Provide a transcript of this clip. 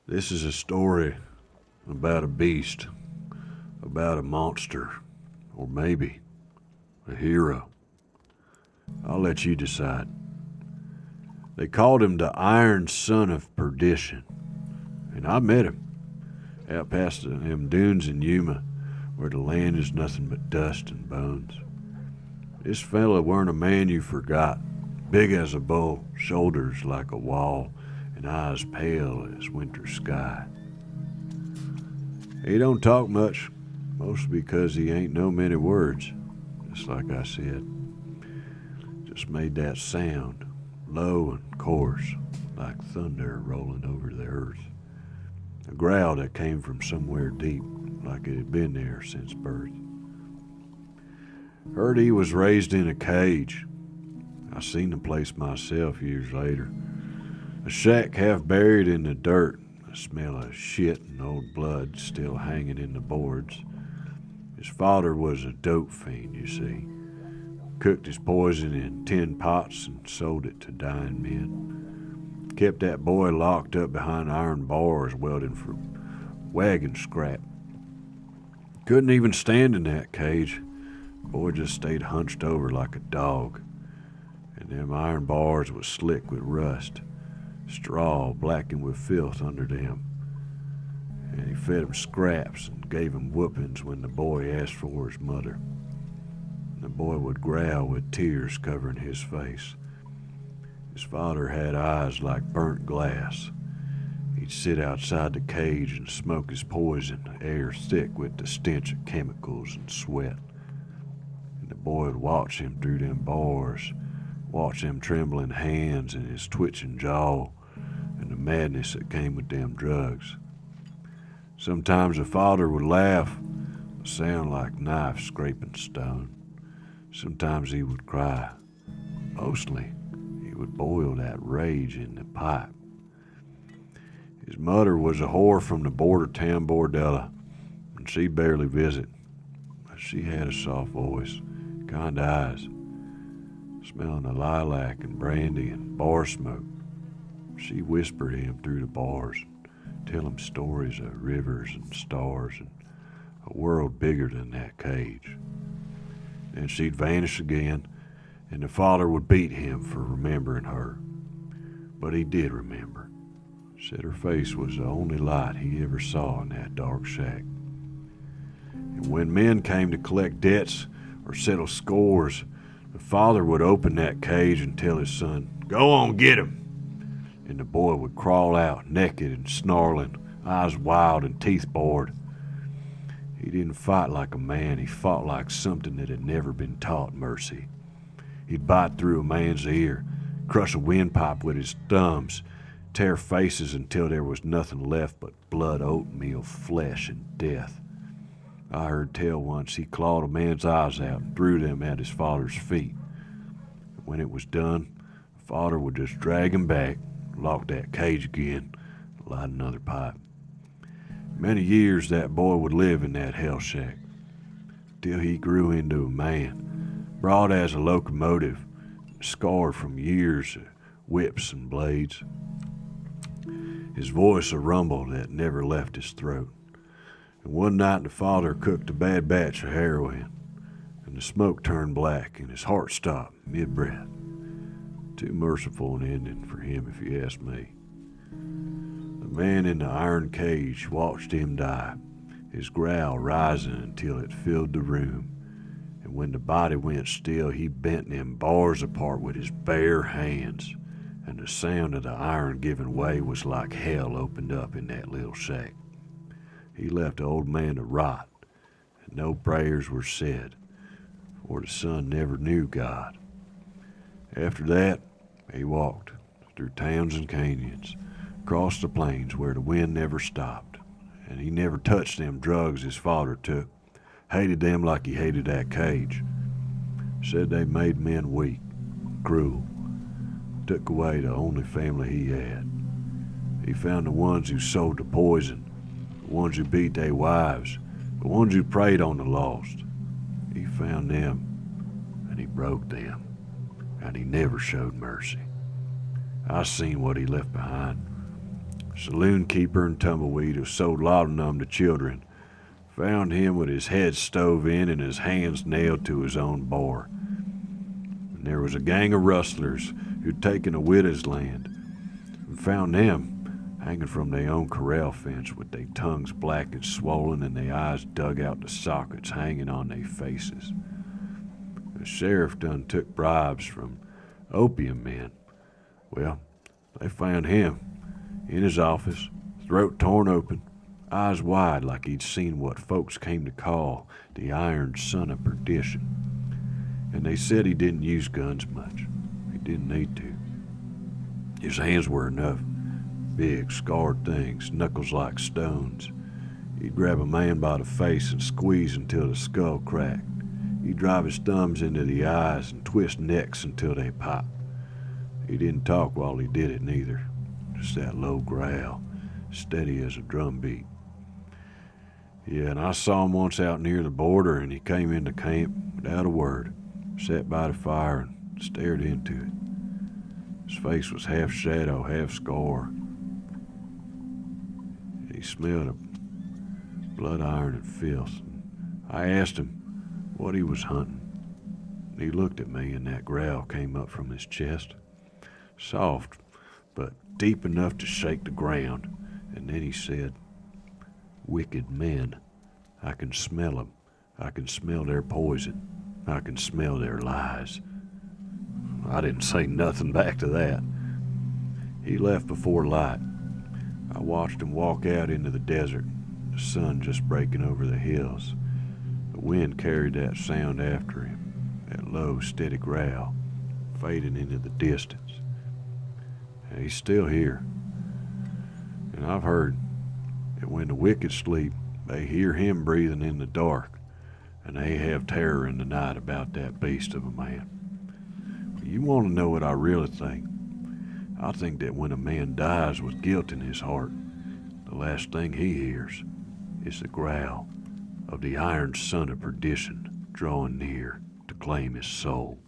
This is a story about a beast, about a monster, or maybe a hero. I'll let you decide. They called him the Iron Son of Perdition, and I met him out past them dunes in Yuma, where the land is nothing but dust and bones. This fella weren't a man you forgot, big as a bull, shoulders like a wall, and eyes pale as winter sky. He don't talk much, mostly because he ain't know many words, just like I said. Just made that sound, low and coarse, like thunder rolling over the earth. A growl that came from somewhere deep, like it had been there since birth. Heard he was raised in a cage. I seen the place myself years later. A shack half buried in the dirt, a smell of shit and old blood still hanging in the boards. His father was a dope fiend, you see. Cooked his poison in tin pots and sold it to dying men. Kept that boy locked up behind iron bars welding for wagon scrap. Couldn't even stand in that cage. Boy just stayed hunched over like a dog. And them iron bars was slick with rust, straw blackened with filth under them. And he fed him scraps and gave him whoopings when the boy asked for his mother. The boy would growl with tears covering his face. His father had eyes like burnt glass. He'd sit outside the cage and smoke his poison, air thick with the stench of chemicals and sweat. And the boy would watch him through them bars, watch them trembling hands and his twitching jaw, and the madness that came with them drugs. Sometimes the father would laugh, a sound like knife scraping stone. Sometimes he would cry. Mostly, he would boil that rage in the pipe. His mother was a whore from the border town Bordella, and she barely visit. But she had a soft voice, kind eyes, smelling of lilac and brandy and bar smoke. She whispered him through the bars, tell him stories of rivers and stars and a world bigger than that cage. Then she'd vanish again, and the father would beat him for remembering her. But he did remember. Said her face was the only light he ever saw in that dark shack. And when men came to collect debts or settle scores, the father would open that cage and tell his son, "Go on, get him." And the boy would crawl out, naked and snarling, eyes wild and teeth bored. He didn't fight like a man, he fought like something that had never been taught mercy. He'd bite through a man's ear, crush a windpipe with his thumbs, tear faces until there was nothing left but blood, oatmeal, flesh, and death. I heard tell once he clawed a man's eyes out and threw them at his father's feet. When it was done, the father would just drag him back, lock that cage again, light another pipe. Many years that boy would live in that hell shack, till he grew into a man, broad as a locomotive, scarred from years of whips and blades. His voice a rumble that never left his throat. And one night the father cooked a bad batch of heroin, and the smoke turned black and his heart stopped mid-breath. Too merciful an ending for him, if you ask me. The man in the iron cage watched him die, his growl rising until it filled the room. And when the body went still, he bent them bars apart with his bare hands, and the sound of the iron giving way was like hell opened up in that little shack. He left the old man to rot, and no prayers were said, for the son never knew God. After that, he walked through towns and canyons, across the plains where the wind never stopped, and he never touched them drugs his father took, hated them like he hated that cage. Said they made men weak, cruel, took away the only family he had. He found the ones who sold the poison, the ones who beat their wives, the ones who preyed on the lost. He found them, and he broke them, and he never showed mercy. I seen what he left behind. saloon keeper and tumbleweed who sold laudanum to children, found him with his head stove in and his hands nailed to his own bar. And there was a gang of rustlers who'd taken a widow's land and found them hanging from their own corral fence with their tongues black and swollen and their eyes dug out the sockets hanging on their faces. The sheriff done took bribes from opium men. Well, they found him in his office, throat torn open, eyes wide like he'd seen what folks came to call the iron son of perdition. And they said he didn't use guns much. He didn't need to. His hands were enough. Big, scarred things, knuckles like stones. He'd grab a man by the face and squeeze until the skull cracked. He'd drive his thumbs into the eyes and twist necks until they popped. He didn't talk while he did it neither. Just that low growl, steady as a drum beat. Yeah, and I saw him once out near the border, and he came into camp without a word, sat by the fire and stared into it. His face was half shadow, half scar. He smelled of blood iron and filth. I asked him what he was hunting. He looked at me, and that growl came up from his chest. Soft, but deep enough to shake the ground. And then he said, "Wicked men. I can smell them. I can smell their poison. I can smell their lies." I didn't say nothing back to that. He left before light. I watched him walk out into the desert, the sun just breaking over the hills. The wind carried that sound after him, that low, steady growl, fading into the distance. And he's still here. And I've heard that when the wicked sleep, they hear him breathing in the dark, and they have terror in the night about that beast of a man. But you want to know what I really think? I think that when a man dies with guilt in his heart, the last thing he hears is the growl of the iron son of perdition drawing near to claim his soul.